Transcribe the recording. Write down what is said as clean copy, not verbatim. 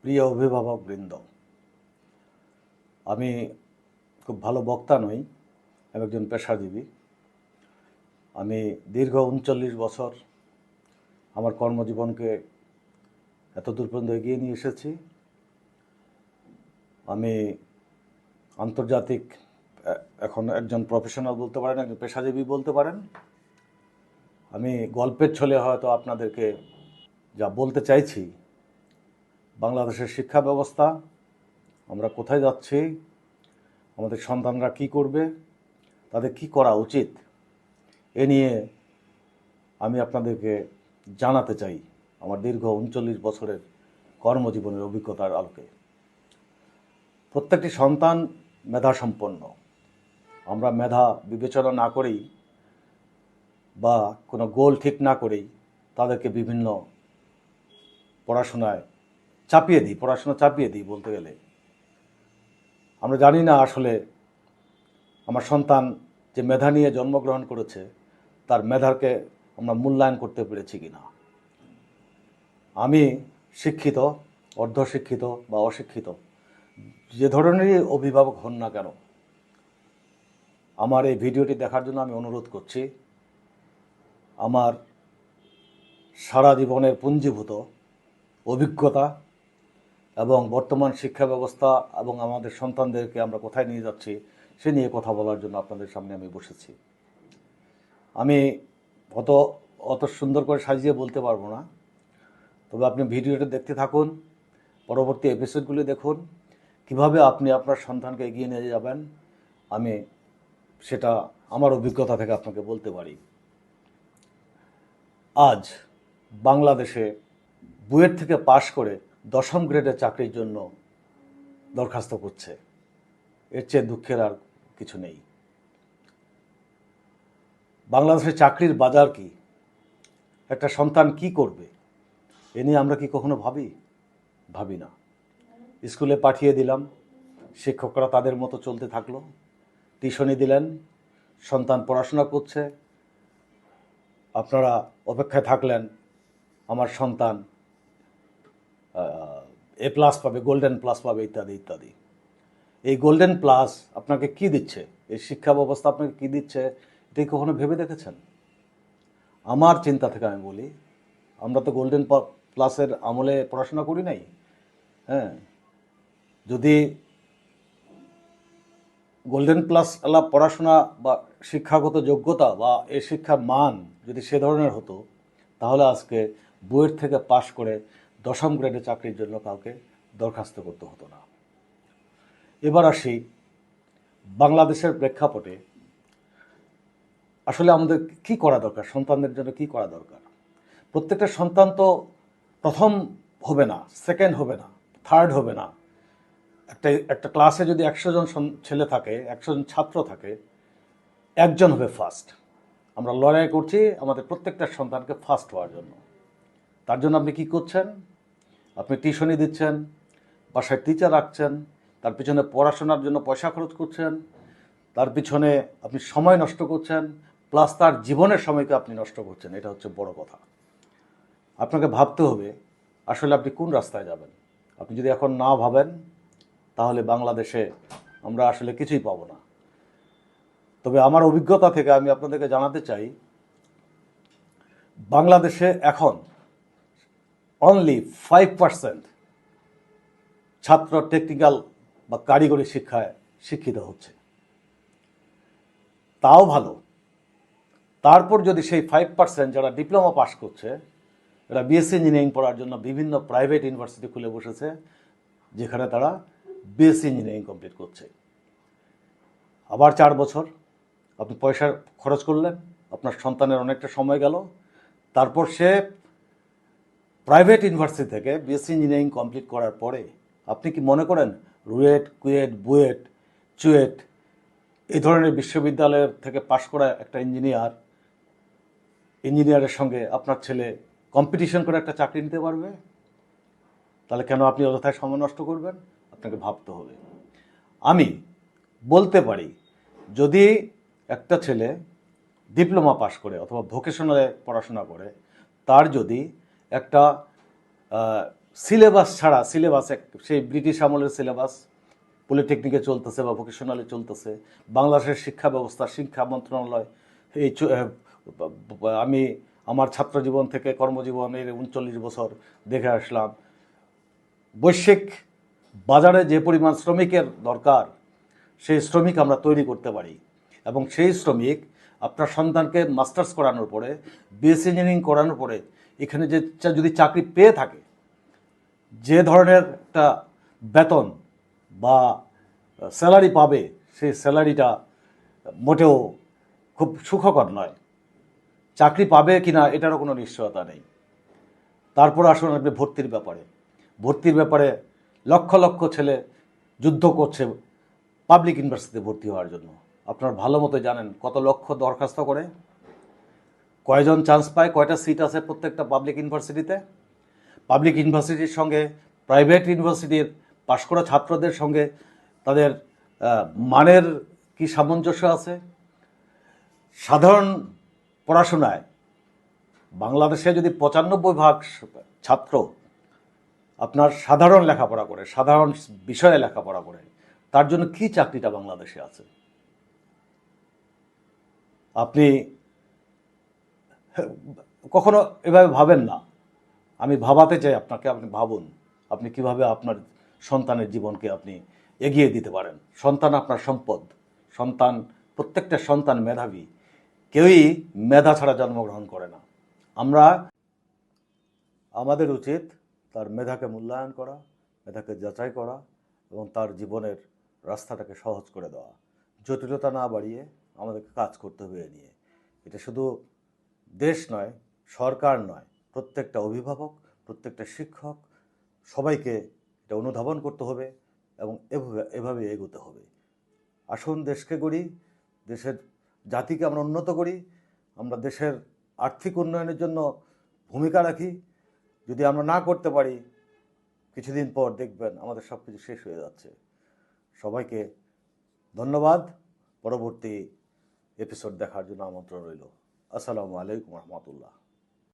প্রিয় অভিভাবকবৃন্দ, আমি খুব ভালো বক্তা নই, আমি একজন পেশাজীবী। আমি দীর্ঘ ৩৯ বছর আমার কর্মজীবনকে এত দূর পর্যন্ত এগিয়ে নিয়ে এসেছি। আমি আন্তর্জাতিক এখন একজন প্রফেশনাল বলতে পারেন, একজন পেশাজীবী বলতে পারেন। আমি গল্পের ছলে হয়তো আপনাদেরকে যা বলতে চাইছি, বাংলাদেশের শিক্ষা ব্যবস্থা, আমরা কোথায় যাচ্ছি, আমাদের সন্তানরা কি করবে, তাদের কি করা উচিত, এ নিয়ে আমি আপনাদেরকে জানাতে চাই আমার দীর্ঘ ৩৯ বছরের কর্মজীবনের অভিজ্ঞতার আলোকে। প্রত্যেকটি সন্তান মেধাসম্পন্ন। আমরা মেধা বিবেচনা না করেই বা কোনো গোল ঠিক না করেই তাদেরকে বিভিন্ন পড়াশোনা চাপিয়ে দিই বলতে গেলে। আমরা জানি না আসলে আমার সন্তান যে মেধা নিয়ে জন্মগ্রহণ করেছে তার মেধাকে আমরা মূল্যায়ন করতে পেরেছি কিনা। আমি শিক্ষিত, অর্ধশিক্ষিত বা অশিক্ষিত, যে ধরনেরই অভিভাবক হন না কেন, আমার এই ভিডিওটি দেখার জন্য আমি অনুরোধ করছি। আমার সারা জীবনের পুঞ্জীভূত অভিজ্ঞতা এবং বর্তমান শিক্ষা ব্যবস্থা এবং আমাদের সন্তানদেরকে আমরা কোথায় নিয়ে যাচ্ছি সে নিয়ে কথা বলার জন্য আপনাদের সামনে আমি বসেছি। আমি অত সুন্দর করে সাজিয়ে বলতে পারবো না, তবে আপনি ভিডিওটা দেখতে থাকুন, পরবর্তী এপিসোডগুলি দেখুন, কিভাবে আপনি আপনার সন্তানকে এগিয়ে নিয়ে যাবেন আমি সেটা আমার অভিজ্ঞতা থেকে আপনাকে বলতে পারি। আজ বাংলাদেশে বুয়েট থেকে পাশ করে 10ম গ্রেডের চাকরির জন্য দরখাস্ত করছে, এর চেয়ে দুঃখের আর কিছু নেই। বাংলাদেশের চাকরির বাজার কি, একটা সন্তান কি করবে, এ নিয়ে আমরা কি কখনো ভাবি না। স্কুলে পাঠিয়ে দিলাম, শিক্ষকরা তাদের মতো চলতে থাকলো, টিউশনি দিলেন, সন্তান পড়াশোনা করছে, আপনারা অপেক্ষায় থাকলেন আমার সন্তান A+ পাবে, গোল্ডেন প্লাস পাবে, ইত্যাদি ইত্যাদি। এই গোল্ডেন প্লাস আপনাকে কি দিচ্ছে, এই শিক্ষা ব্যবস্থা আপনাকে কি দিচ্ছে, এটাই কখনো ভেবে দেখেছেন? আমার চিন্তা থেকে আমি বলি, আমরা তো গোল্ডেন প্লাসের আমলে পড়াশোনা করি নাই। হ্যাঁ, যদি গোল্ডেন প্লাস পড়াশোনা বা শিক্ষাগত যোগ্যতা বা এই শিক্ষার মান যদি সে ধরনের হতো, তাহলে আজকে বুয়েট থেকে পাশ করে 10ম গ্রেডে চাকরির জন্য কাউকে দরখাস্ত করতে হতো না। এবার আসি বাংলাদেশের প্রেক্ষাপটে আসলে আমাদের কি করা দরকার, সন্তানদের জন্য কি করা দরকার। প্রত্যেকটা সন্তান তো প্রথম হবে না, সেকেন্ড হবে না, থার্ড হবে না। একটা ক্লাসে যদি 100 জন ছেলে থাকে, 100 জন ছাত্র থাকে, একজন হবে ফার্স্ট। আমরা লড়াই করছি আমাদের প্রত্যেকটা সন্তানকে ফার্স্ট হওয়ার জন্য। তার জন্য আপনি কি করছেন? আপনি টিউশনি দিচ্ছেন, বাসায় টিচার রাখছেন, তার পিছনে পড়াশোনার জন্য পয়সা খরচ করছেন, তার পিছনে আপনি সময় নষ্ট করছেন, প্লাস তার জীবনের সময়কে আপনি নষ্ট করছেন। এটা হচ্ছে বড় কথা। আপনাকে ভাবতে হবে আসলে আপনি কোন রাস্তায় যাবেন। আপনি যদি এখন না ভাবেন, তাহলে বাংলাদেশে আমরা আসলে কিছুই পাবো না। তবে আমার অভিজ্ঞতা থেকে আমি আপনাদেরকে জানাতে চাই, বাংলাদেশে এখন অনলি 5% ছাত্র টেকনিক্যাল বা কারিগরি শিক্ষায় শিক্ষিত হচ্ছে। তাও ভালো। তারপর যদি সেই 5% যারা ডিপ্লোমা পাস করছে, এরা বিএসসি ইঞ্জিনিয়ারিং পড়ার জন্য বিভিন্ন প্রাইভেট ইউনিভার্সিটি খুলে বসেছে, যেখানে তারা বিএসসি ইঞ্জিনিয়ারিং কমপ্লিট করছে। আবার 4 বছর আপনি পয়সা খরচ করলেন, আপনার সন্তানের অনেকটা সময় গেল। তারপর সে প্রাইভেট ইউনিভার্সিটি থেকে বিএসসি ইঞ্জিনিয়ারিং কমপ্লিট করার পরে আপনি কি মনে করেন রুয়েট, কুয়েট, বুয়েট, চুয়েট এই ধরনের বিশ্ববিদ্যালয়ের থেকে পাশ করা একটা ইঞ্জিনিয়ারের সঙ্গে আপনার ছেলে কম্পিটিশন করে একটা চাকরি নিতে পারবে? তাহলে কেন আপনি অযথায় সময় নষ্ট করবেন? আপনাকে ভাবতে হবে। আমি বলতে পারি, যদি একটা ছেলে ডিপ্লোমা পাস করে অথবা ভোকেশনালে পড়াশোনা করে, তার যদি একটা সিলেবাস ছাড়া, সিলেবাস সেই ব্রিটিশ আমলের সিলেবাস পলিটেকনিকে চলতেছে বা ভোকেশনালে চলতেছে, বাংলাদেশের শিক্ষা ব্যবস্থা, শিক্ষা মন্ত্রণালয় এই আমি আমার ছাত্র জীবন থেকে কর্মজীবনের 39 বছর দেখে আসলাম, বৈশ্বিক বাজারে যে পরিমাণ শ্রমিকের দরকার সেই শ্রমিক আমরা তৈরি করতে পারি, এবং সেই শ্রমিক আপনার সন্তানকে মাস্টার্স করানোর পরে, বিএসসি ইঞ্জিনিয়ারিং করানোর পরে এখানে যে যদি চাকরি পেয়ে থাকে, যে ধরনের একটা বেতন বা স্যালারি পাবে, সেই স্যালারিটা মোটেও খুব সুখকর নয়। চাকরি পাবে কিনা এটারও কোনো নিশ্চয়তা নেই। তারপর আসুন আপনি ভর্তির ব্যাপারে লক্ষ লক্ষ ছেলে যুদ্ধ করছে পাবলিক ইউনিভার্সিটিতে ভর্তি হওয়ার জন্য। আপনার ভালো মতো জানেন কত লক্ষ দরখাস্ত করে, কয়জন চান্স পায়, কয়টা সিট আছে প্রত্যেকটা পাবলিক ইউনিভার্সিটিতে। পাবলিক ইউনিভার্সিটির সঙ্গে প্রাইভেট ইউনিভার্সিটির পাশ করা ছাত্রদের সঙ্গে তাদের মানের কি সামঞ্জস্য আছে? সাধারণ পড়াশোনায় বাংলাদেশে যদি 95% ছাত্র আপনার সাধারণ লেখাপড়া করে, সাধারণ বিষয়ে লেখাপড়া করে, তার জন্য কি চাকরিটা বাংলাদেশে আছে? আপনি কখনো এভাবে ভাবেন না। আমি ভাবাতে চাই আপনাকে, আপনি ভাবুন আপনি কিভাবে আপনার সন্তানের জীবনকে আপনি এগিয়ে দিতে পারেন। সন্তান আপনার সম্পদ, সন্তান, প্রত্যেকটা সন্তান মেধাবী, কেউই মেধা ছাড়া জন্মগ্রহণ করে না। আমাদের উচিত তার মেধাকে মূল্যায়ন করা, মেধাকে যাচাই করা এবং তার জীবনের রাস্তাটাকে সহজ করে দেওয়া, জটিলতা না বাড়িয়ে আমাদেরকে কাজ করতে হবে এ নিয়ে। এটা শুধু দেশ নয়, সরকার নয়, প্রত্যেকটা অভিভাবক, প্রত্যেকটা শিক্ষক, সবাইকে এটা অনুধাবন করতে হবে এবং এভাবে এগোতে হবে। আসুন দেশকে গড়ি, দেশের জাতিকে আমরা উন্নত করি, আমরা দেশের আর্থিক উন্নয়নের জন্য ভূমিকা রাখি। যদি আমরা না করতে পারি, কিছুদিন পর দেখবেন আমাদের সব কিছু শেষ হয়ে যাচ্ছে। সবাইকে ধন্যবাদ। পরবর্তী এপিসোড দেখার জন্য আমন্ত্রণ রইল। আসসালামু আলাইকুম রহমতুল্লাহ।